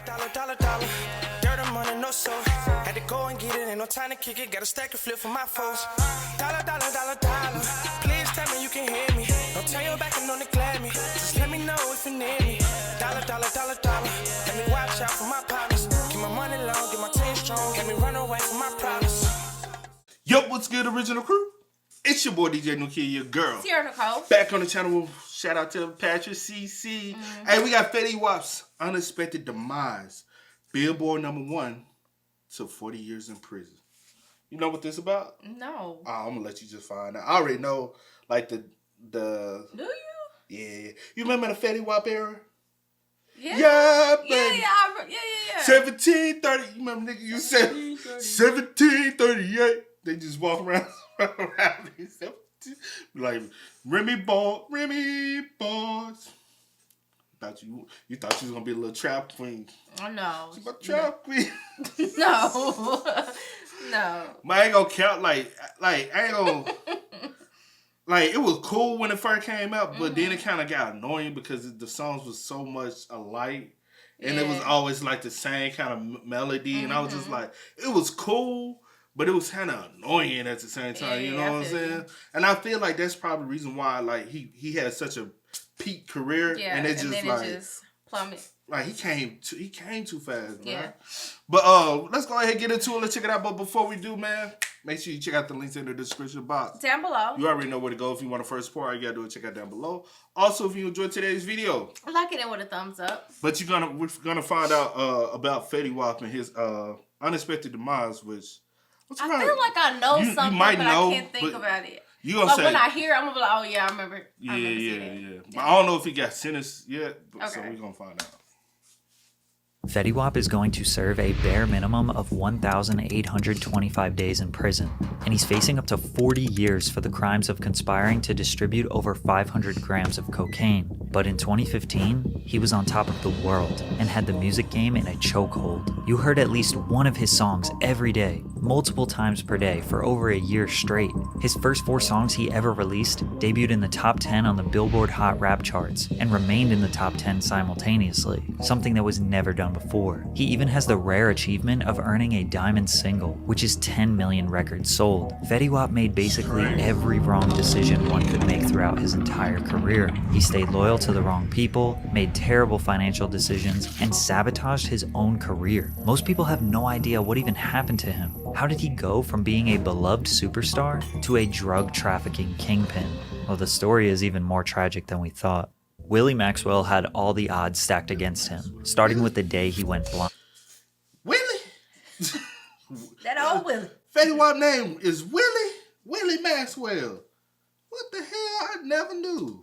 dollar. Dirt and money, no soul. Had to go and get it, ain't no time to kick it. Got a stack of flip for my foes. Dollar. Please tell me you can hear me. Don't turn your back and don't neglect me. Just let me know if you need me. Dollar. Let me watch out for my partners. Keep my money long, get my team strong. Let me run away from my problems. Yo, what's good, original crew? It's your boy DJ New Kid, your girl. Sierra Nicole. Back on the channel. Shout out to Patrick CC. Hey, we got Fetty Wap's Unexpected Demise. Billboard #1 to 40 years in prison. You know what this about? No. Oh, I'm gonna let you just find out. I already know, like the. Do you? Yeah. You remember the Fetty Wap era? Yeah. Yeah, baby. Yeah. 1730. You remember, nigga? You said 1738. They just walk around. Like Remy Boss. You thought you was gonna be a little trap queen. Oh no. She's a trap queen. No. No. But I ain't gonna count like I ain't gonna like it was cool when it first came out, but then it kind of got annoying because the songs was so much alike. And it was always like the same kind of melody, and I was just like, it was cool, but it was kind of annoying at the same time. You know what I'm saying? And I feel like that's probably the reason why, like, he had such a peak career, and it just just plummeted. Like he came too fast, man. Yeah. But let's go ahead and get into it. Let's check it out. But before we do, man, make sure you check out the links in the description box. Down below. You already know where to go if you want to first support. All you gotta do is check out down below. Also, if you enjoyed today's video, like it in with a thumbs up. but we're gonna find out about Fetty Wap and his unexpected demise, which I feel like I know something, you might but know, I can't think about it. You gonna but say when I hear it, I'm gonna be like, oh yeah, I remember. Yeah. But I don't know if he got sentenced yet, so we're gonna find out. Fetty Wap is going to serve a bare minimum of 1,825 days in prison, and he's facing up to 40 years for the crimes of conspiring to distribute over 500 grams of cocaine. But in 2015, he was on top of the world and had the music game in a chokehold. You heard at least one of his songs every day, multiple times per day for over a year straight. His first 4 songs he ever released debuted in the top 10 on the Billboard Hot Rap charts and remained in the top 10 simultaneously, something that was never done before. He even has the rare achievement of earning a diamond single, which is 10 million records sold. Fetty Wap made basically every wrong decision one could make throughout his entire career. He stayed loyal to the wrong people, made terrible financial decisions, and sabotaged his own career. Most people have no idea what even happened to him. How did he go from being a beloved superstar to a drug trafficking kingpin? Well, the story is even more tragic than we thought. Willie Maxwell had all the odds stacked against him, starting with the day he went blind. Willie? That old Willie. Fetty Wap name is Willie Maxwell. What the hell? I never knew.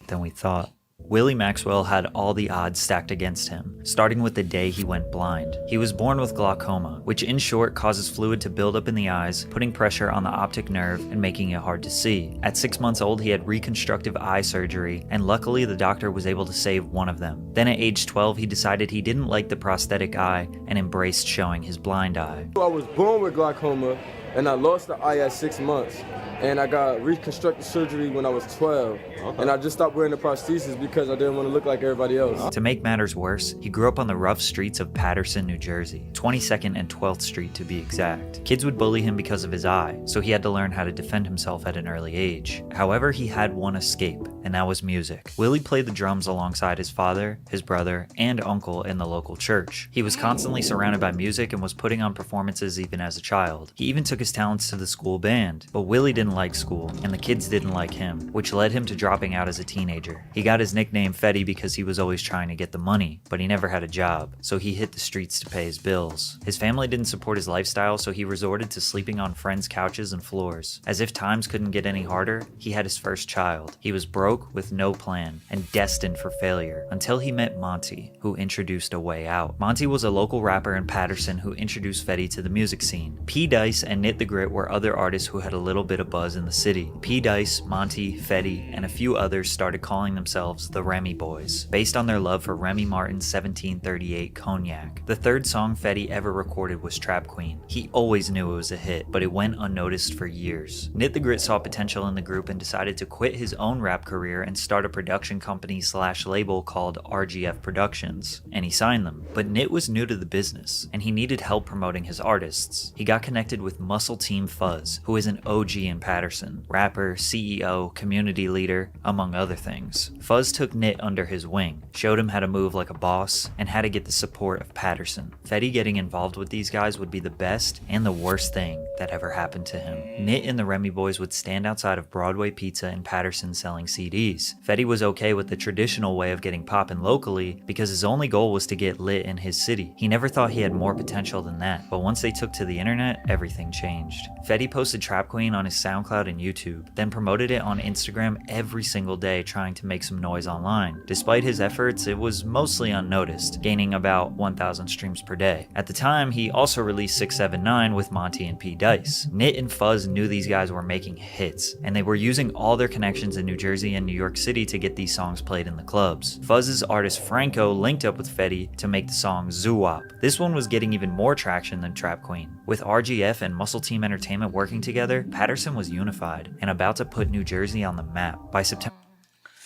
Than we thought. Willie Maxwell had all the odds stacked against him, starting with the day he went blind. He was born with glaucoma, which in short causes fluid to build up in the eyes, putting pressure on the optic nerve and making it hard to see. At 6 months old, he had reconstructive eye surgery, and luckily the doctor was able to save one of them. Then at age 12, he decided he didn't like the prosthetic eye and embraced showing his blind eye. I was born with glaucoma, and I lost the eye at 6 months. And I got reconstructive surgery when I was 12. And I just stopped wearing the prosthesis because I didn't want to look like everybody else. To make matters worse, he grew up on the rough streets of Paterson, New Jersey, 22nd and 12th Street to be exact. Kids would bully him because of his eye, so he had to learn how to defend himself at an early age. However, he had one escape, and that was music. Willie played the drums alongside his father, his brother, and uncle in the local church. He was constantly surrounded by music and was putting on performances even as a child. He even took his talents to the school band, but Willie didn't like school, and the kids didn't like him, which led him to dropping out as a teenager. He got his nickname Fetty because he was always trying to get the money, but he never had a job, so he hit the streets to pay his bills. His family didn't support his lifestyle, so he resorted to sleeping on friends' couches and floors. As if times couldn't get any harder, he had his first child. He was broke with no plan and destined for failure until he met Monty, who introduced a way out. Monty was a local rapper in Paterson who introduced Fetty to the music scene. P. Dice and Knit the Grit were other artists who had a little bit of buzz in the city. P. Dice, Monty, Fetty, and a few others started calling themselves the Remy Boys, based on their love for Remy Martin's 1738 cognac. The third song Fetty ever recorded was Trap Queen. He always knew it was a hit, but it went unnoticed for years. Nit the Grit saw potential in the group and decided to quit his own rap career and start a production company / label called RGF Productions, and he signed them. But Nit was new to the business, and he needed help promoting his artists. He got connected with Muscle Team Fuzz, who is an OG in Patterson, rapper, CEO, community leader, among other things. Fuzz took Nit under his wing, showed him how to move like a boss, and how to get the support of Patterson. Fetty getting involved with these guys would be the best and the worst thing that ever happened to him. Nit and the Remy Boys would stand outside of Broadway Pizza in Patterson selling CDs. Fetty was okay with the traditional way of getting poppin' locally because his only goal was to get lit in his city. He never thought he had more potential than that, but once they took to the internet, everything changed. Fetty posted Trap Queen on his SoundCloud and YouTube, then promoted it on Instagram every single day trying to make some noise online. Despite his efforts, it was mostly unnoticed, gaining about 1,000 streams per day. At the time, he also released 679 with Monty and P. Dice. Nit and Fuzz knew these guys were making hits, and they were using all their connections in New Jersey and New York City to get these songs played in the clubs. Fuzz's artist Franco linked up with Fetty to make the song Zoo-Wop. This one was getting even more traction than Trap Queen. With RGF and Muscle Team Entertainment working together, Patterson was unified and about to put New Jersey on the map. By September,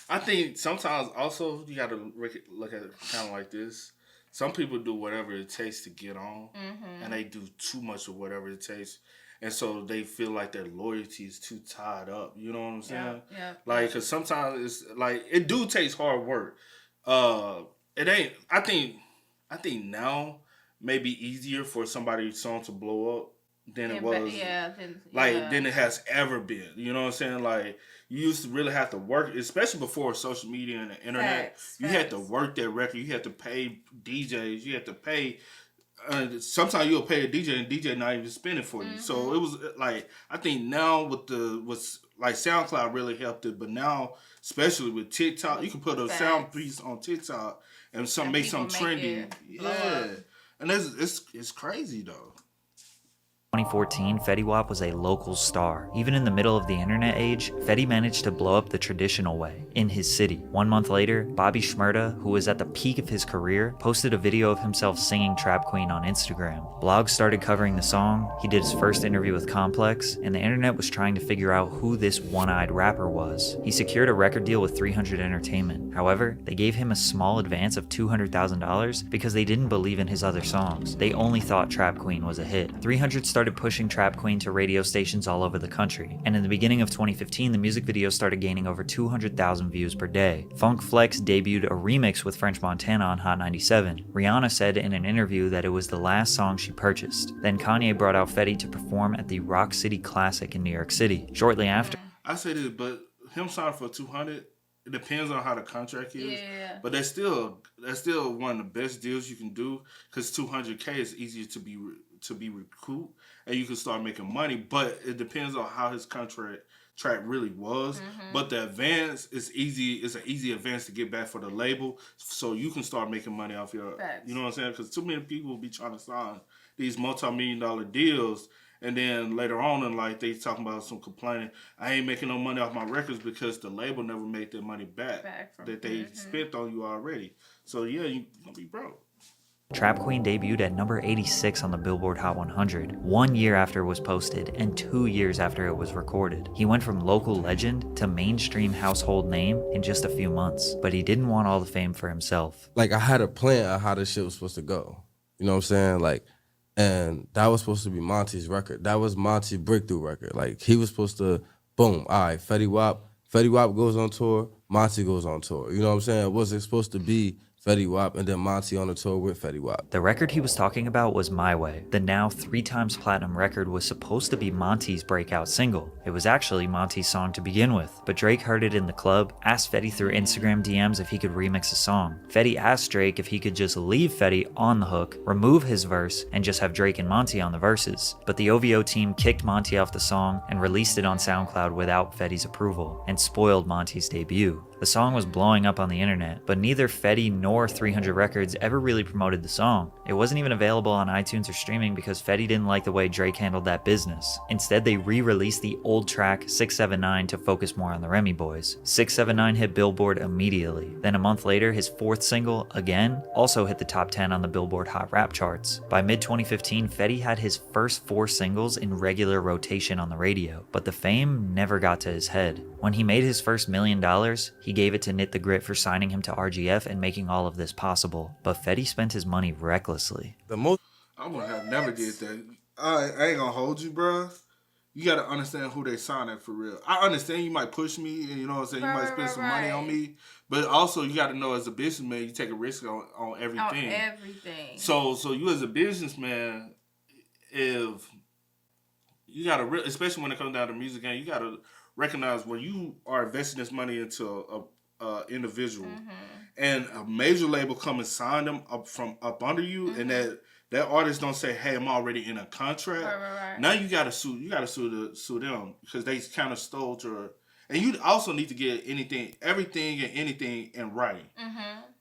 I think sometimes also you got to look at it kind of like this. Some people do whatever it takes to get on, and they do too much of whatever it takes. And so they feel like their loyalty is too tied up. You know what I'm saying? Yeah. Like, because sometimes it's like, it do takes hard work. It ain't, I think now may be easier for somebody's song to blow up than it was. Than it has ever been. You know what I'm saying? Like, you used to really have to work, especially before social media and the internet. You had to work that record. You had to pay DJs. You had to pay. Sometimes you'll pay a DJ and DJ not even spending for you. So it was like, I think now with like SoundCloud really helped it, but now especially with TikTok, you can put a sound piece on TikTok and make something trendy. Yeah, and it's crazy though. 2014, Fetty Wap was a local star. Even in the middle of the internet age, Fetty managed to blow up the traditional way, in his city. 1 month later, Bobby Shmurda, who was at the peak of his career, posted a video of himself singing Trap Queen on Instagram. Blogs started covering the song, he did his first interview with Complex, and the internet was trying to figure out who this one-eyed rapper was. He secured a record deal with 300 Entertainment. However, they gave him a small advance of $200,000 because they didn't believe in his other songs. They only thought Trap Queen was a hit. 300 started pushing Trap Queen to radio stations all over the country, and in the beginning of 2015, the music video started gaining over 200,000 views per day. Funk Flex debuted a remix with French Montana on Hot 97. Rihanna said in an interview that it was the last song she purchased. Then Kanye brought out Fetty to perform at the Rock City Classic in New York City. Shortly after, I say this, but him signing for 200, it depends on how the contract is. Yeah. But that's still one of the best deals you can do, because $200K is easier to be recouped, and you can start making money. But it depends on how his contract really was. But the advance is easy. It's an easy advance to get back for the label, so you can start making money off your. Facts. You know what I'm saying? Because too many people will be trying to sign these multi-million-dollar deals, and then later on in life they talking about some complaining. I ain't making no money off my records because the label never made their money back that they spent on you already. So yeah, you gonna be broke. Trap Queen debuted at number 86 on the Billboard Hot 100, 1 year after it was posted and 2 years after it was recorded. He went from local legend to mainstream household name in just a few months, but he didn't want all the fame for himself. Like, I had a plan of how this shit was supposed to go. You know what I'm saying? Like, and that was supposed to be Monty's record. That was Monty's breakthrough record. Like, he was supposed to, boom, all right, Fetty Wap goes on tour, Monty goes on tour. You know what I'm saying? It wasn't supposed to be Fetty Wap and then Monty on the tour with Fetty Wap. The record he was talking about was My Way. The now 3 times platinum record was supposed to be Monty's breakout single. It was actually Monty's song to begin with, but Drake heard it in the club, asked Fetty through Instagram DMs if he could remix a song. Fetty asked Drake if he could just leave Fetty on the hook, remove his verse, and just have Drake and Monty on the verses. But the OVO team kicked Monty off the song and released it on SoundCloud without Fetty's approval, and spoiled Monty's debut. The song was blowing up on the internet, but neither Fetty nor 300 Records ever really promoted the song. It wasn't even available on iTunes or streaming because Fetty didn't like the way Drake handled that business. Instead, they re-released the old track 679 to focus more on the Remy Boys. 679 hit Billboard immediately. Then a month later, his fourth single, Again, also hit the top 10 on the Billboard Hot Rap charts. By mid-2015, Fetty had his first 4 singles in regular rotation on the radio, but the fame never got to his head. When he made his first $1 million, he gave it to Knit the Grit for signing him to RGF and making all of this possible. But Fetty spent his money recklessly. I would have never did that. I ain't gonna hold you, bro. You gotta understand who they signing for real. I understand you might push me, and you know what I'm saying. You might spend some money on me, but also you gotta know as a businessman, you take a risk on everything. On everything. So you as a businessman, if you gotta, especially when it comes down to music game, you gotta recognize when you are investing this money into a individual, and a major label come and sign them up under you, and that artist don't say, "Hey, I'm already in a contract." Right. Now you gotta sue. You gotta sue them because they kind of stole your. And you also need to get everything and anything in writing.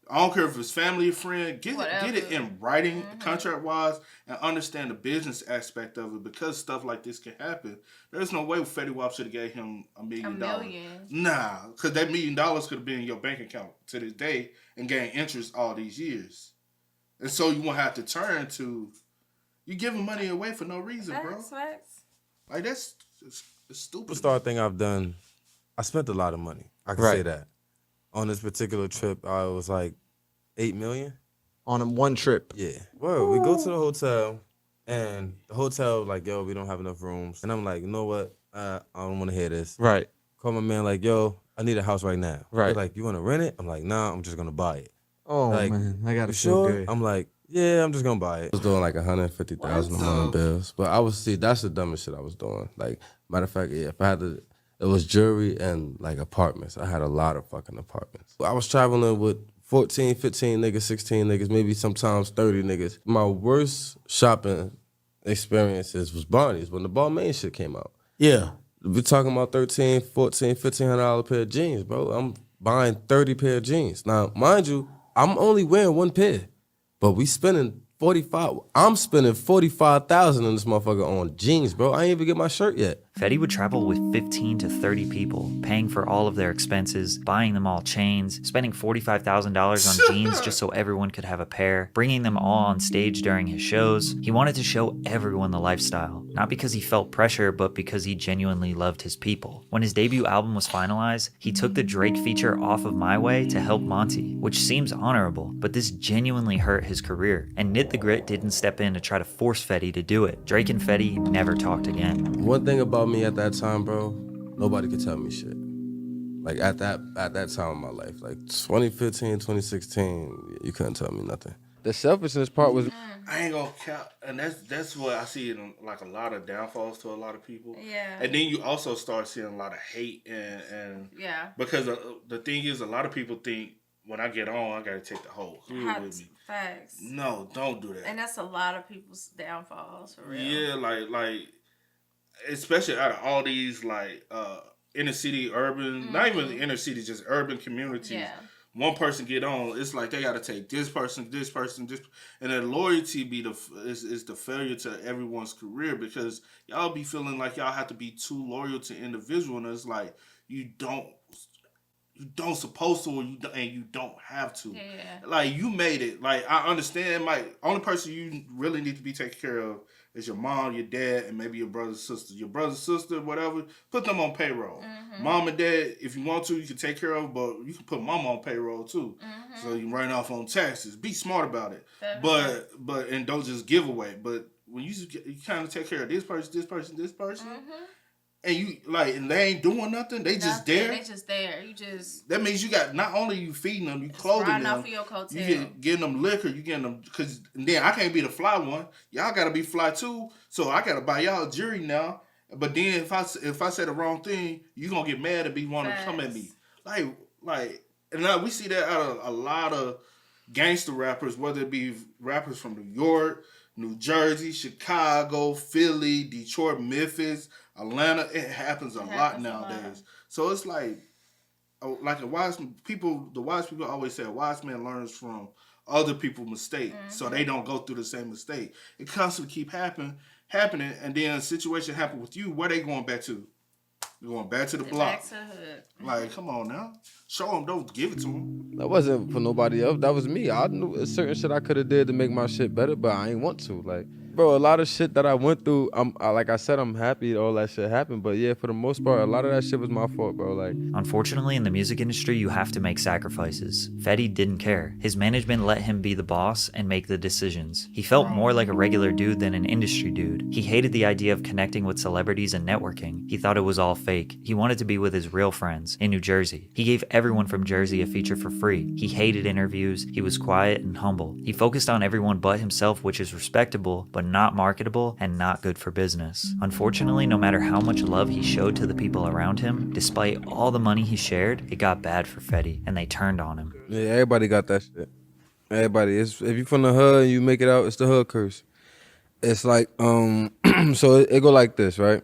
I don't care if it's family or friend. Get it in writing, contract wise, and understand the business aspect of it because stuff like this can happen. There's no way Fetty Wap should have gave him $1 million. Nah, because that $1 million could have been in your bank account to this day and gain interest all these years. And so you won't have to turn to you giving money away for no reason, bro. Facts. Like that's stupid. Superstar thing I've done, I spent a lot of money. I can say that. On this particular trip, I was like $8 million. On one trip? Yeah. Well, we go to the hotel, and the hotel like, yo, we don't have enough rooms. And I'm like, you know what? I don't want to hear this. Right. Call my man like, yo, I need a house right now. Right. They're like, you want to rent it? I'm like, nah, I'm just going to buy it. Oh, like, man. I got to feel sure? Good. I'm like, yeah, I'm just going to buy it. I was doing like $150,000 a month bills. But that's the dumbest shit I was doing. Like, matter of fact, yeah, if I had to, it was jewelry and like apartments. I had a lot of fucking apartments. I was traveling with 14, 15 niggas, 16 niggas, maybe sometimes 30 niggas. My worst shopping experiences was Barney's when the Balmain shit came out. Yeah. We're talking about $1,300, $1,400, $1,500 pair of jeans, bro. I'm buying 30 pair of jeans. Now, mind you, I'm only wearing one pair, but we spending I'm spending $45,000 in this motherfucker on jeans, bro. I ain't even get my shirt yet. Fetty would travel with 15 to 30 people, paying for all of their expenses, buying them all chains, spending $45,000 on jeans just so everyone could have a pair, bringing them all on stage during his shows. He wanted to show everyone the lifestyle, not because he felt pressure, but because he genuinely loved his people. When his debut album was finalized, he took the Drake feature off of My Way to help Monty, which seems honorable, but this genuinely hurt his career, and Knit the Grit didn't step in to try to force Fetty to do it. Drake and Fetty never talked again. One thing about me at that time, bro, nobody could tell me shit. Like at that time in my life, like 2015, 2016, you couldn't tell me nothing. The selfishness part was I ain't gonna count, and that's what I see in like a lot of downfalls to a lot of people. Yeah. And then you also start seeing a lot of hate and yeah, because the thing is, a lot of people think when I get on, I gotta take the whole crew with me. Facts. No, don't do that. And that's a lot of people's downfalls for real. Yeah, like especially out of all these like inner city, urban, not even inner city, just urban communities. Yeah. One person get on, it's like they got to take this person, and then loyalty is the failure to everyone's career because y'all be feeling like y'all have to be too loyal to individual, and it's like you don't supposed to, and you don't have to. Yeah. Like you made it. Like I understand. Like only person you really need to be taken care of is your mom, your dad, and maybe your brother, sister. Your brother, sister, whatever. Put them on payroll. Mom and dad, if you want to, you can take care of. But you can put mama on payroll too, so you run off on taxes. Be smart about it. But and don't just give away. But when you kind of take care of this person. And you and they ain't doing nothing. They just there. They just there. You just. That means you got not only you feeding them, you clothing them. Off of your coattail. You getting them liquor. You getting them because then I can't be the fly one. Y'all gotta be fly too. So I gotta buy y'all jewelry now. But then if I say the wrong thing, you gonna get mad and be wanting to come at me. Like and now we see that out of a lot of gangster rappers, whether it be rappers from New York, New Jersey, Chicago, Philly, Detroit, Memphis, Atlanta. It happens a lot nowadays. So it's like like the wise people always say a wise man learns from other people's mistakes, so they don't go through the same mistake. It constantly keep happening, and then a situation happen with you. Where they going back to? They're going back to the block. Back to the hood. Like, come on now, show them. Don't give it to them. That wasn't for nobody else. That was me. I knew certain shit I could have did to make my shit better, but I ain't want to. Like, bro, a lot of shit that I went through, like I said, I'm happy all that shit happened. But yeah, for the most part, a lot of that shit was my fault, bro. Like, Unfortunately, in the music industry, you have to make sacrifices. Fetty didn't care. His management let him be the boss and make the decisions. He felt more like a regular dude than an industry dude. He hated the idea of connecting with celebrities and networking. He thought it was all fake. He wanted to be with his real friends in New Jersey. He gave everyone from Jersey a feature for free. He hated interviews. He was quiet and humble. He focused on everyone but himself, which is respectable, but not marketable and not good for business. Unfortunately, no matter how much love he showed to the people around him, despite all the money he shared, it got bad for Fetty, and they turned on him. yeah, everybody got that shit. Everybody. If you from the hood and you make it out, it's the hood curse. It's like, so it go like this, right?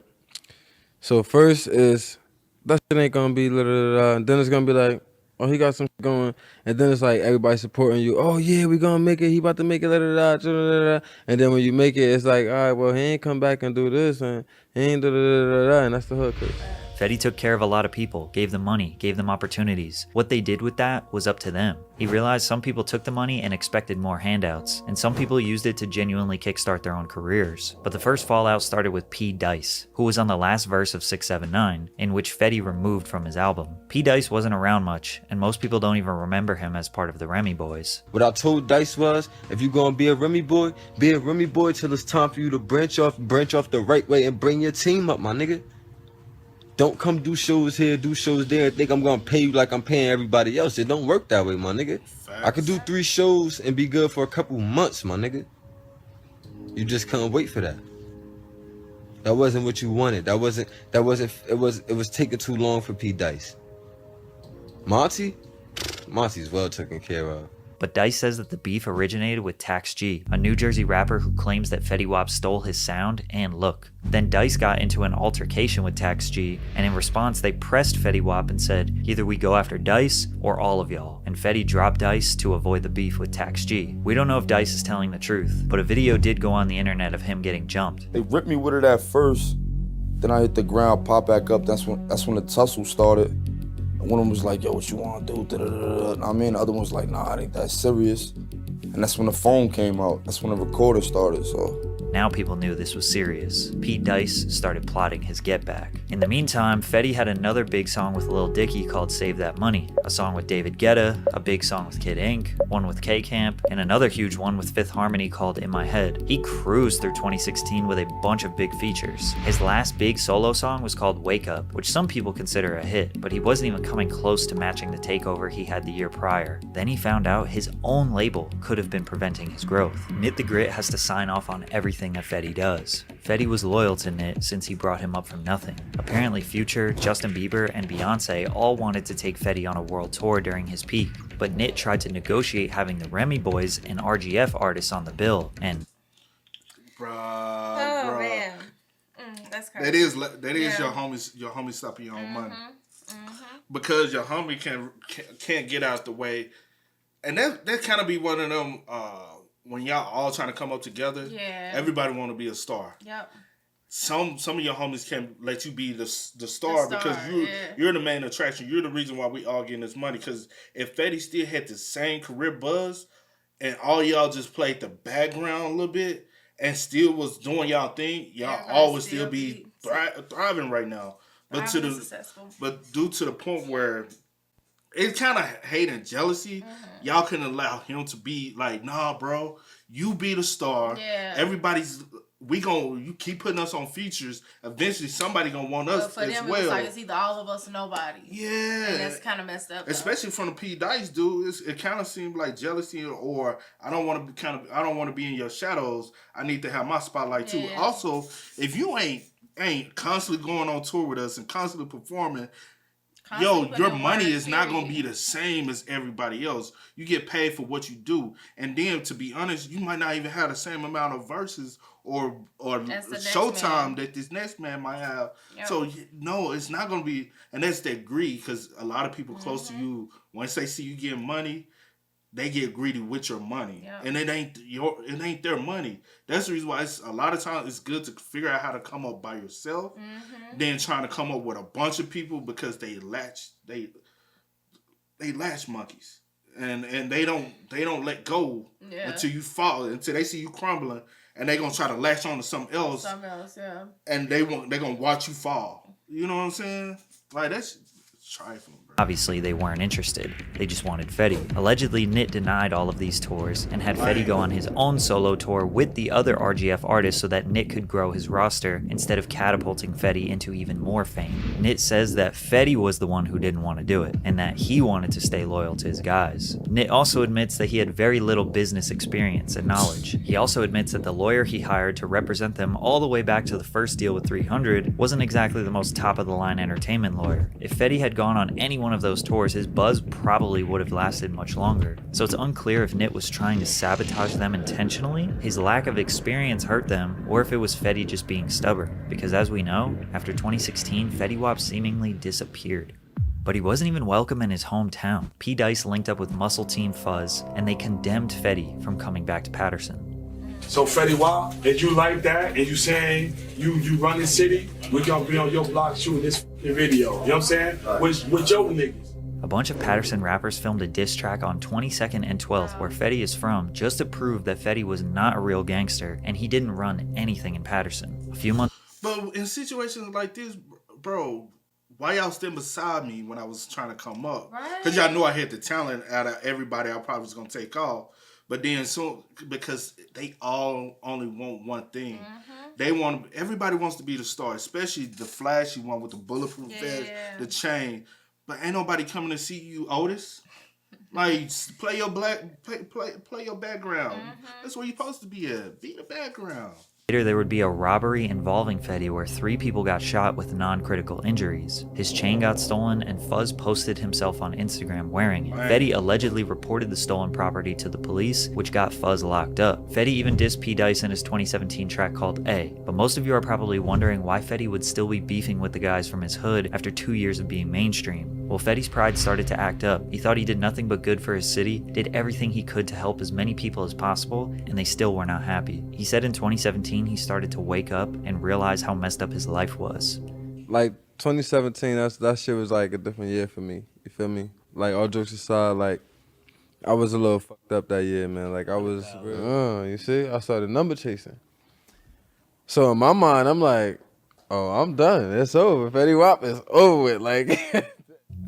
So first is, that shit ain't gonna be and then it's gonna be like, oh, he got some shit going, and then it's like everybody supporting you. Oh yeah, we gonna make it. He about to make it. And then when you make it, it's like, all right, well, he ain't come back and do this, and he ain't and that's the hood curse. Fetty took care of a lot of people, gave them money, gave them opportunities. What they did with that was up to them. He realized some people took the money and expected more handouts, and some people used it to genuinely kickstart their own careers. But the first fallout started with P. Dice, who was on the last verse of 679, in which Fetty removed from his album. P. Dice wasn't around much, and most people don't even remember him as part of the Remy Boys. What I told Dice was, if you gonna be a Remy boy till it's time for you to branch off the right way and bring your team up, my nigga. Don't come do shows here, do shows there, and think I'm gonna pay you like I'm paying everybody else. It don't work that way, my nigga. I could do 3 shows and be good for a couple months, my nigga. You just couldn't wait for that. That wasn't what you wanted. It was taking too long for P. Dice. Monty's well taken care of. But Dice says that the beef originated with Tax G, a New Jersey rapper who claims that Fetty Wap stole his sound and look. Then Dice got into an altercation with Tax G, and in response they pressed Fetty Wap and said, either we go after Dice or all of y'all, and Fetty dropped Dice to avoid the beef with Tax G. We don't know if Dice is telling the truth, but a video did go on the internet of him getting jumped. They ripped me with it at first, then I hit the ground, pop back up, that's when the tussle started. One of them was like, yo, what you want to do? Da-da-da-da. I mean, the other one was like, nah, it ain't that serious. And that's when the phone came out. That's when the recorder started, so. Now people knew this was serious. Pete Dice started plotting his get back. In the meantime, Fetty had another big song with Lil Dicky called Save That Money, a song with David Guetta, a big song with Kid Ink, one with K-Camp, and another huge one with Fifth Harmony called In My Head. He cruised through 2016 with a bunch of big features. His last big solo song was called Wake Up, which some people consider a hit, but he wasn't even coming close to matching the takeover he had the year prior. Then he found out his own label could have been preventing his growth. Nit the Grit has to sign off on everything that Fetty does. Fetty was loyal to Nit since he brought him up from nothing. Apparently Future, Justin Bieber, and Beyonce all wanted to take Fetty on a world tour during his peak, but Nit tried to negotiate having the Remy Boys and RGF artists on the bill, and Oh man, that's crazy. That is your homie stopping your own money. Because your homie can't get out the way, and that kind of be one of them when y'all all trying to come up together. Yeah. Everybody want to be a star. Yep. Some of your homies can let you be the star because you're the main attraction. You're the reason why we all getting this money. Because if Fetty still had the same career buzz, and all y'all just played the background a little bit and still was doing y'all thing, y'all all would still be thriving right now. But due to the point where it's kind of hate and jealousy, y'all couldn't allow him to be like, nah, bro, you be the star. Yeah. You keep putting us on features. Eventually, somebody gonna want us for as them, well. It was like it's either all of us or nobody. Yeah, and that's kind of messed up. Especially from the P Dice dude, it kind of seemed like jealousy, or I don't want to be in your shadows. I need to have my spotlight too. Also, if you ain't constantly going on tour with us and constantly performing, yo, putting your in money work, is not going to be period. the same as everybody else. You get paid for what you do. And then, to be honest, you might not even have the same amount of verses or As the next showtime man. that this next man might have. Yep. So, no, it's not going to be, and that's that greed, because a lot of people close to you, once they see you getting money, they get greedy with your money. Yep. And it ain't their money. That's the reason why a lot of times it's good to figure out how to come up by yourself than trying to come up with a bunch of people, because they latch monkeys. And they don't let go until you fall, until they see you crumbling, and they gonna try to latch on to something else, Yeah. and they're gonna watch you fall. You know what I'm saying? Like, that's trifling, bro. Obviously, they weren't interested. They just wanted Fetty. Allegedly, Nit denied all of these tours and had Fetty go on his own solo tour with the other RGF artists so that Nit could grow his roster instead of catapulting Fetty into even more fame. Nit says that Fetty was the one who didn't want to do it and that he wanted to stay loyal to his guys. Nit also admits that he had very little business experience and knowledge. He also admits that the lawyer he hired to represent them all the way back to the first deal with 300 wasn't exactly the most top-of-the-line entertainment lawyer. If Fetty had gone on any one of those tours, his buzz probably would have lasted much longer. So it's unclear if Nit was trying to sabotage them intentionally, his lack of experience hurt them, or if it was Fetty just being stubborn. Because as we know, after 2016, Fetty Wap seemingly disappeared. But he wasn't even welcome in his hometown. P. Dice linked up with Muscle Team Fuzz, and they condemned Fetty from coming back to Patterson. So Fetty Wap, if you like that and you saying you run the city, we gonna be on your block shooting this video. You know what I'm saying? With your niggas. A bunch of Patterson rappers filmed a diss track on 22nd and 12th, where Fetty is from, just to prove that Fetty was not a real gangster and he didn't run anything in Patterson. A few months. But in situations like this, bro, why y'all stand beside me when I was trying to come up? Because y'all knew I had the talent out of everybody I probably was going to take off. But then because they all only want one thing. Everybody wants to be the star, especially the flashy one with the bulletproof vest, the chain. But ain't nobody coming to see you, Otis. Like, play your background. That's where you're supposed to be at. Be the background. Later, there would be a robbery involving Fetty where 3 people got shot with non-critical injuries. His chain got stolen, and Fuzz posted himself on Instagram wearing it. Fetty allegedly reported the stolen property to the police, which got Fuzz locked up. Fetty even dissed P. Dice in his 2017 track called A. But most of you are probably wondering why Fetty would still be beefing with the guys from his hood after 2 years of being mainstream. Well, Fetty's pride started to act up. He thought he did nothing but good for his city, did everything he could to help as many people as possible, and they still were not happy. He said in 2017 he started to wake up and realize how messed up his life was. Like 2017, that shit was like a different year for me. You feel me? Like, all jokes aside, like, I was a little fucked up that year, man. Like, I was, you see, I started number chasing. So in my mind, I'm like, oh, I'm done. It's over. Fetty Wap is over with. Like,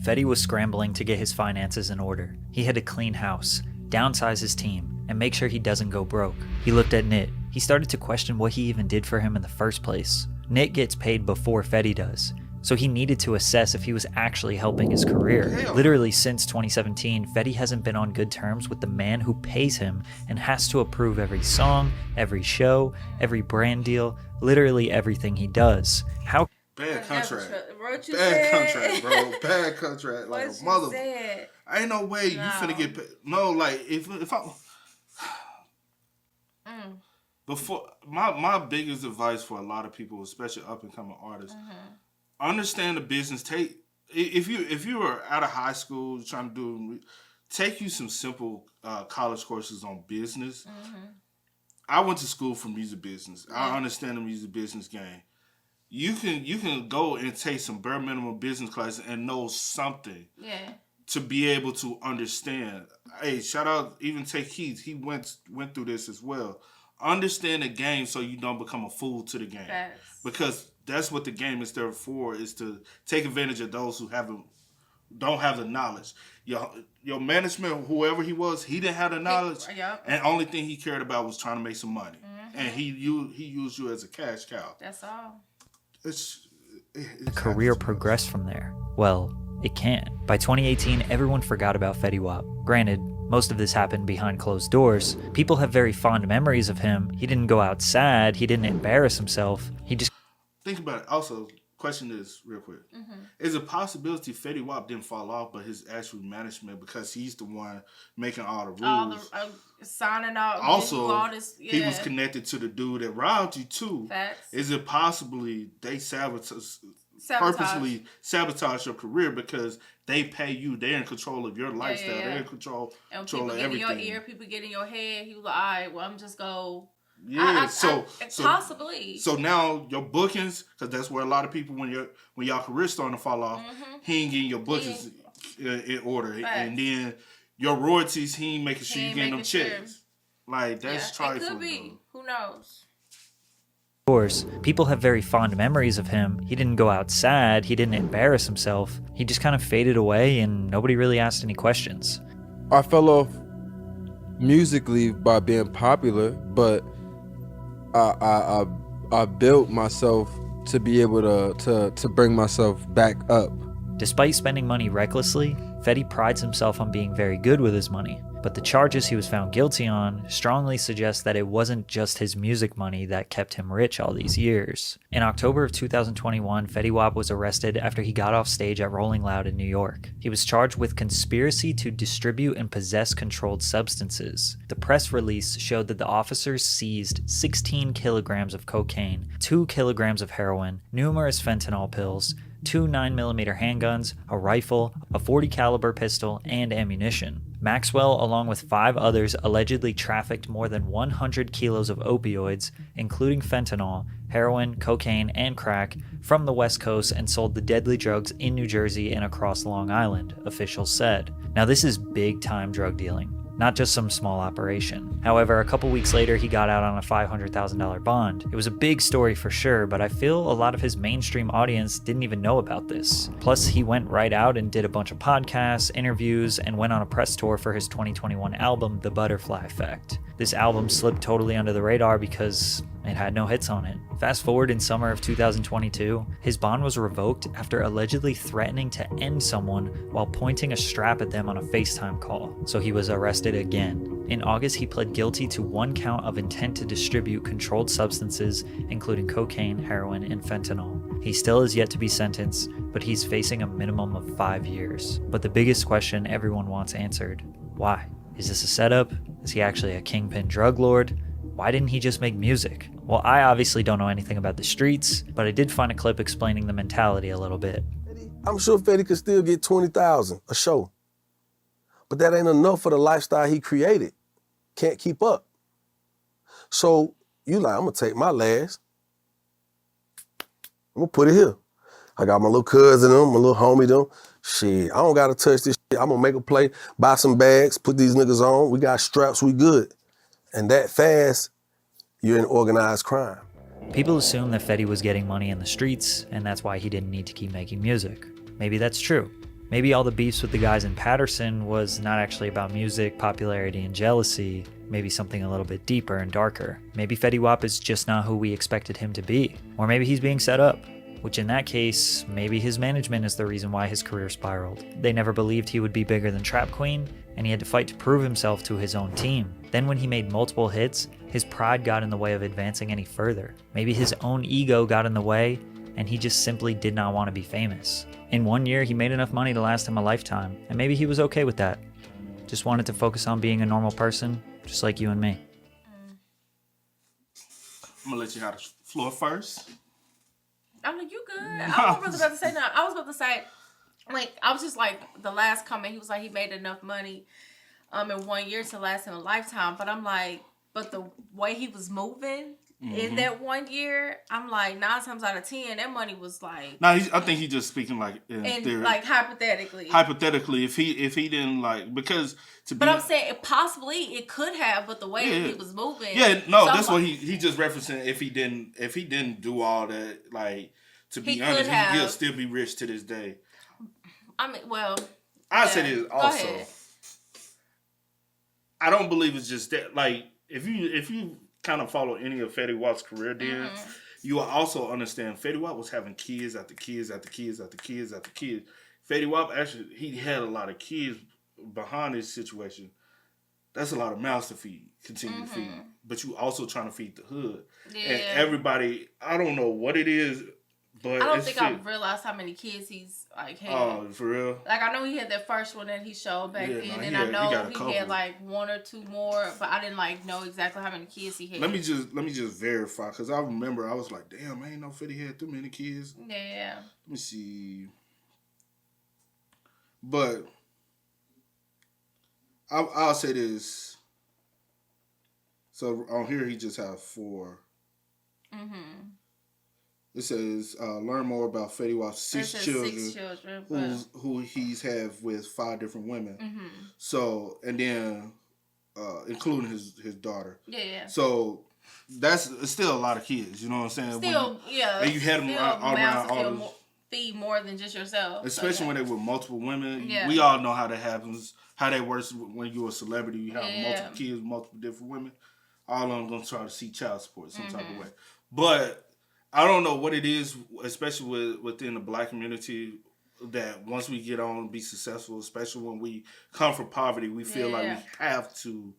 Fetty was scrambling to get his finances in order. He had to clean house, downsize his team, and make sure he doesn't go broke. He looked at Nit. He started to question what he even did for him in the first place. Nit gets paid before Fetty does, so he needed to assess if he was actually helping his career. Literally since 2017, Fetty hasn't been on good terms with the man who pays him and has to approve every song, every show, every brand deal, literally everything he does. How Bad contract. What you Bad said? contract, bro. Bad contract. Like What a you mother. said? Ain't no way you finna get paid. No, like, if I... Before, my biggest advice for a lot of people, especially up and coming artists, understand the business. If you are out of high school trying to do, take you some simple college courses on business. I went to school for music business. I understand the music business game. You can go and take some bare minimum business classes and know something. Yeah. To be able to understand. Hey, shout out even Take Keith. He went through this as well. Understand the game so you don't become a fool to the game. Facts. Because that's what the game is there for, is to take advantage of those who don't have the knowledge. Your management, whoever he was, he didn't have the knowledge. And only thing he cared about was trying to make some money. And he used you as a cash cow. That's all. It's career progressed from there? Well, it can. By 2018, everyone forgot about Fetty Wap. Granted, most of this happened behind closed doors. People have very fond memories of him. He didn't go out sad. He didn't embarrass himself. He just... Think about it. Also, question is real quick. Is it a possibility Fetty Wap didn't fall off, but his actual management, because he's the one making all the rules, all the signing out, also all this, he was connected to the dude that robbed you too. Facts. Is it possibly they purposely sabotage your career because they pay you? They're in control of your lifestyle. They're in control of everything. People get in your ear, people get in your head. He was like, all right, well, I'm just go. Yeah, so possibly. So now your bookings, because that's where a lot of people, when y'all career starting to fall off, he ain't getting your bookings in order, and then your royalties, he ain't making sure you getting them checks. Like, that's trifling. It could be. Who knows? Of course, people have very fond memories of him. He didn't go out sad, he didn't embarrass himself. He just kind of faded away and nobody really asked any questions. I fell off musically by being popular, but I built myself to be able to bring myself back up. Despite spending money recklessly, Fetty prides himself on being very good with his money. But the charges he was found guilty on strongly suggest that it wasn't just his music money that kept him rich all these years. In October of 2021, Fetty Wap was arrested after he got off stage at Rolling Loud in New York. He was charged with conspiracy to distribute and possess controlled substances. The press release showed that the officers seized 16 kilograms of cocaine, 2 kilograms of heroin, numerous fentanyl pills, 2 9mm handguns, a rifle, a .40 caliber pistol, and ammunition. Maxwell, along with 5 others, allegedly trafficked more than 100 kilos of opioids, including fentanyl, heroin, cocaine, and crack, from the West Coast and sold the deadly drugs in New Jersey and across Long Island, officials said. Now, this is big-time drug dealing, not just some small operation. However, a couple weeks later, he got out on a $500,000 bond. It was a big story for sure, but I feel a lot of his mainstream audience didn't even know about this. Plus, he went right out and did a bunch of podcasts, interviews, and went on a press tour for his 2021 album, The Butterfly Effect. This album slipped totally under the radar because it had no hits on it. Fast forward in summer of 2022, his bond was revoked after allegedly threatening to end someone while pointing a strap at them on a FaceTime call, so he was arrested again. In August, he pled guilty to 1 count of intent to distribute controlled substances, including cocaine, heroin, and fentanyl. He still is yet to be sentenced, but he's facing a minimum of 5 years. But the biggest question everyone wants answered: why? Is this a setup? Is he actually a kingpin drug lord? Why didn't he just make music? Well, I obviously don't know anything about the streets, but I did find a clip explaining the mentality a little bit. I'm sure Fetty could still get 20,000 a show, but that ain't enough for the lifestyle he created. Can't keep up. So you like, I'm gonna take my last, I'm gonna put it here. I got my little cousin them, my little homie them. Shit, I don't gotta touch this shit. I'm gonna make a play, buy some bags, put these niggas on. We got straps, we good. And that fast, you're in organized crime. People assume that Fetty was getting money in the streets, and that's why he didn't need to keep making music. Maybe that's true. Maybe all the beefs with the guys in Patterson was not actually about music, popularity, and jealousy. Maybe something a little bit deeper and darker. Maybe Fetty Wap is just not who we expected him to be. Or maybe he's being set up. Which in that case, maybe his management is the reason why his career spiraled. They never believed he would be bigger than Trap Queen, and he had to fight to prove himself to his own team. Then when he made multiple hits, his pride got in the way of advancing any further. Maybe his own ego got in the way, and he just simply did not want to be famous. In 1 year, he made enough money to last him a lifetime, and maybe he was okay with that. Just wanted to focus on being a normal person, just like you and me. I'm gonna let you have the floor first. I'm like, you good? I was about to say that. I was about to say, like, I was just like, the last comment, he was like, he made enough money in 1 year to last him a lifetime. But I'm like, but the way he was moving in that 1 year, I'm like, 9 times out of 10, that money was like. No, I think he's just speaking like in theory. Like hypothetically. Hypothetically, if he didn't like, because to be. But I'm saying possibly it could have, but the way he was moving. Yeah, no, so that's what he just referencing. If he didn't do all that, like, to be honest, he'll still be rich to this day. I mean, well. I say this also. Go ahead. I don't believe it's just that. Like, if you kind of follow any of Fetty Wap's career, then you will also understand Fetty Wap was having kids after kids after kids after kids after kids. Fetty Wap actually, he had a lot of kids behind this situation. That's a lot of mouths to feed, continue to feed. But you also trying to feed the hood. Yeah. And everybody, I don't know what it is, But I don't it's think shit. I realized how many kids he's like had. Oh, for real? Like I know he had that first one that he showed back Yeah, then, no, and he I got know a he couple. had like 1 or 2 more, but I didn't like know exactly how many kids he had. Let me just verify, because I remember I was like, damn, I ain't know Fetty had too many kids. Yeah. Let me see. But I'll say this. So on here he just have 4. Mm-hmm. It says learn more about Fetty Wap's 6 children. 6 children. Who he's had with 5 different women. Mm-hmm. So, and then including his daughter. Yeah. So it's still a lot of kids. You know what I'm saying? Still, yeah. And you had them all around all those. Feed more than just yourself. Especially when they were multiple women. Yeah. We all know how that happens. How that works when you're a celebrity. You have multiple kids, multiple different women. All of them going to try to see child support some type of way. But I don't know what it is, especially within the black community, that once we get on and be successful, especially when we come from poverty, we feel like we have to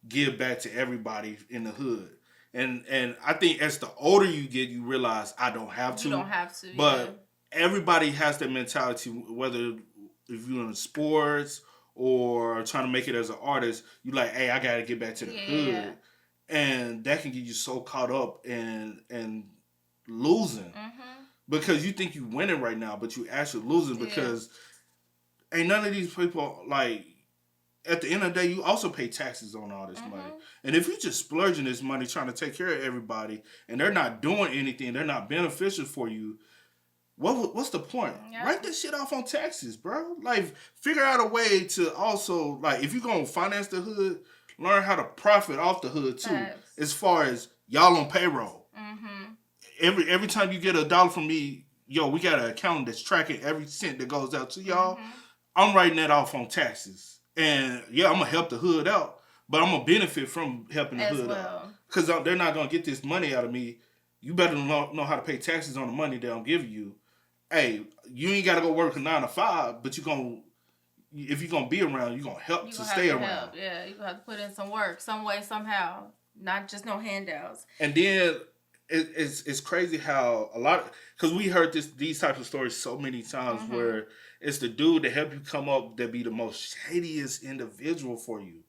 give back to everybody in the hood. And I think as the older you get, you realize I don't have to. You don't have to. But everybody has that mentality, whether if you're in sports or trying to make it as an artist, you like, hey, I got to get back to the hood. And that can get you so caught up in losing. Mm-hmm. Because you think you're winning right now, but you actually losing because ain't none of these people, like, at the end of the day, you also pay taxes on all this money. And if you just splurging this money trying to take care of everybody and they're not doing anything, they're not beneficial for you, what's the point? Yeah. Write this shit off on taxes, bro. Like, figure out a way to also, like, if you're going to finance the hood, learn how to profit off the hood, too. As far as y'all on payroll. Mm-hmm. Every time you get $1 from me, we got an accountant that's tracking every cent that goes out to y'all. Mm-hmm. I'm writing that off on taxes. And, I'm going to help the hood out, but I'm going to benefit from helping the hood out. Because they're not going to get this money out of me. You better know how to pay taxes on the money that I'm giving you. Hey, you ain't got to go work a 9 to 5, but if you're going to be around, you're going to help to stay around. Help. Yeah, you're going to have to put in some work, some way, somehow. Not just no handouts. And then it's crazy how because we heard these types of stories so many times where it's the dude that help you come up that be the most shadiest individual for you.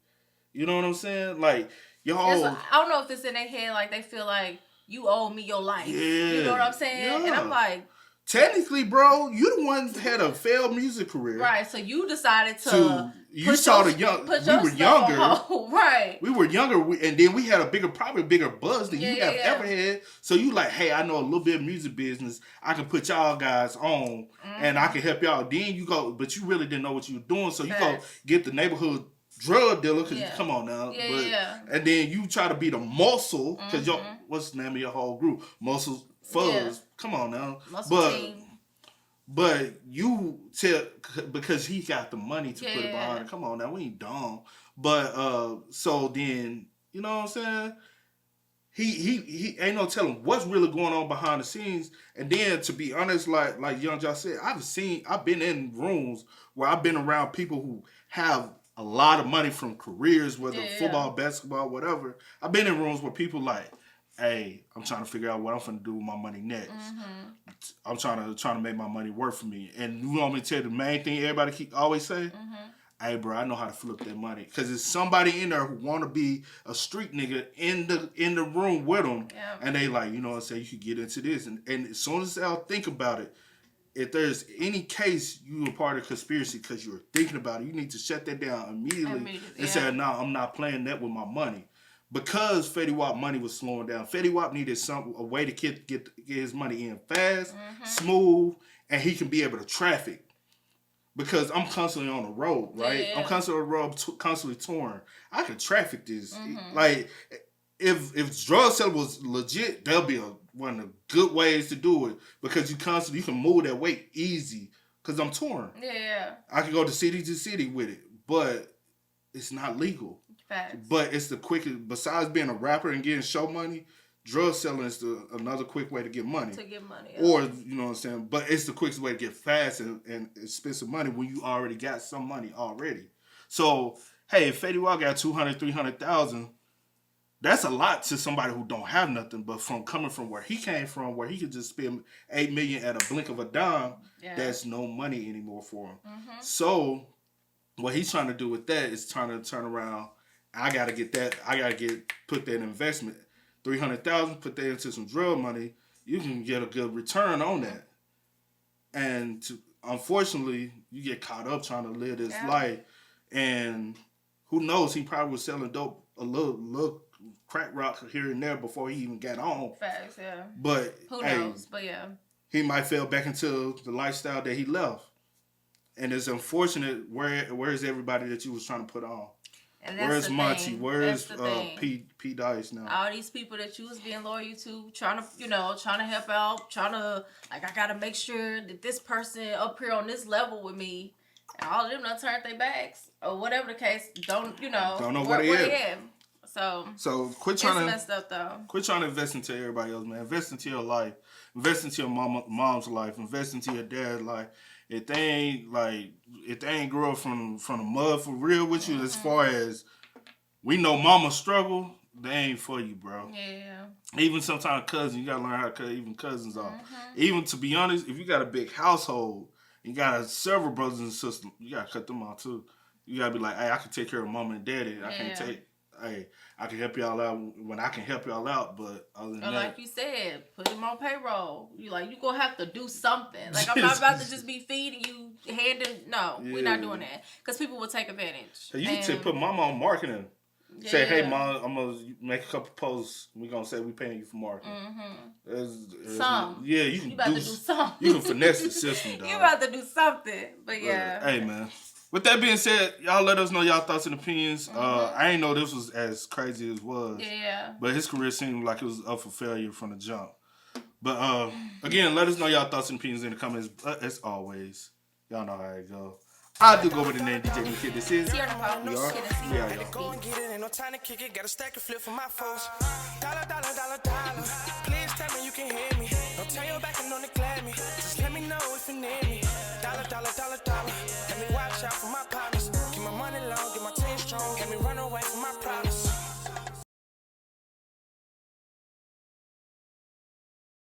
You know what I'm saying? Like, I don't know if it's in their head, like they feel like you owe me your life. Yeah. You know what I'm saying? Yeah. And I'm like, technically, bro, you the one that had a failed music career. Right, so you decided to you saw the young. We were younger, right? We were younger, and then we had probably a bigger buzz than you have ever had. So you like, hey, I know a little bit of music business. I can put y'all guys on, and I can help y'all. Then you go, but you really didn't know what you were doing, so you go get the neighborhood drug dealer. Cause come on now, and then you try to be the muscle because what's the name of your whole group? Muscles. Fuzz, come on now. But you tell, because he got the money to put it behind it. Come on now, we ain't dumb. But so then, you know what I'm saying? He ain't no telling what's really going on behind the scenes. And then, to be honest, like Young Josh said, I've been in rooms where I've been around people who have a lot of money from careers, whether football, basketball, whatever. I've been in rooms where people like, hey, I'm trying to figure out what I'm finna do with my money next. I'm trying to make my money work for me. And you want me to tell you the main thing everybody always say? Hey, bro, I know how to flip that money. Because there's somebody in there who want to be a street nigga in the room with them. And they like, you know what I'm saying, you could get into this. And as soon as I'll think about it, if there's any case you were part of conspiracy because you were thinking about it, you need to shut that down immediately and say, no, I'm not playing that with my money. Because Fetty Wap money was slowing down, Fetty Wap needed a way to get his money in fast, smooth, and he can be able to traffic. Because I'm constantly on the road, right? I'm constantly on the road, constantly touring. I can traffic this. Like, if drug selling was legit, that'll be one of the good ways to do it. Because you can move that weight easy. Because I'm touring. Yeah. I can go to city with it. But it's not legal. Facts. But it's the quickest, besides being a rapper and getting show money, drug selling is another quick way to get money. Or, you know what I'm saying? But it's the quickest way to get fast and expensive money when you already got some money already. So, hey, if Fetty Wap got 200,000, 300,000, That's a lot to somebody who don't have nothing. But from coming from where he came from, where he could just spend $8 million at a blink of a dime, that's no money anymore for him. So what he's trying to do with that is trying to turn around. I gotta get that. Put that investment, $300,000. Put that into some drug money. You can get a good return on that. And unfortunately, you get caught up trying to live this life, and who knows? He probably was selling dope, a little crack rock here and there before he even got on. Facts, yeah. But who knows? But yeah, he might fall back into the lifestyle that he left, and it's unfortunate. Where is everybody that you was trying to put on? And that's where's the Monty? thing. Where's P Dice now? All these people that you was being loyal to, trying to help out, I gotta make sure that this person up here on this level with me, and all of them done turned their backs or whatever the case. Don't know where they at. So quit trying to messed up though. Quit trying to invest into everybody else, man. Invest into your life. Invest into your mom's life. Invest into your dad's life. If they ain't grow up from the mud for real with you, as far as we know mama struggle, they ain't for you, bro. Yeah. Even sometimes cousins, you gotta learn how to cut even cousins off. Even to be honest, if you got a big household, you got several brothers and sisters, you gotta cut them off too. You gotta be like, hey, I can take care of mama and daddy. I can help y'all out when I can help y'all out, but other than that, like you said, put him on payroll. You gonna have to do something. Like, I'm not about to just be feeding you, we're not doing that, because people will take advantage. You can put mama on marketing. Yeah. Say, hey, mom, I'm gonna make a couple posts. We gonna say we paying you for marketing. Yeah, you about to do something. You can finesse the system, dog. You about to do something, but yeah. Hey, man. With that being said, y'all let us know y'all thoughts and opinions. I ain't know this was as crazy as it was. Yeah. But his career seemed like it was up for failure from the jump. But again, let us know y'all thoughts and opinions in the comments. As always, y'all know how it go. I do go with the name DJ Kid. This is we are. Yeah, Go and get it, ain't no time to kick it. Got a stack of flip for my folks. Dollar.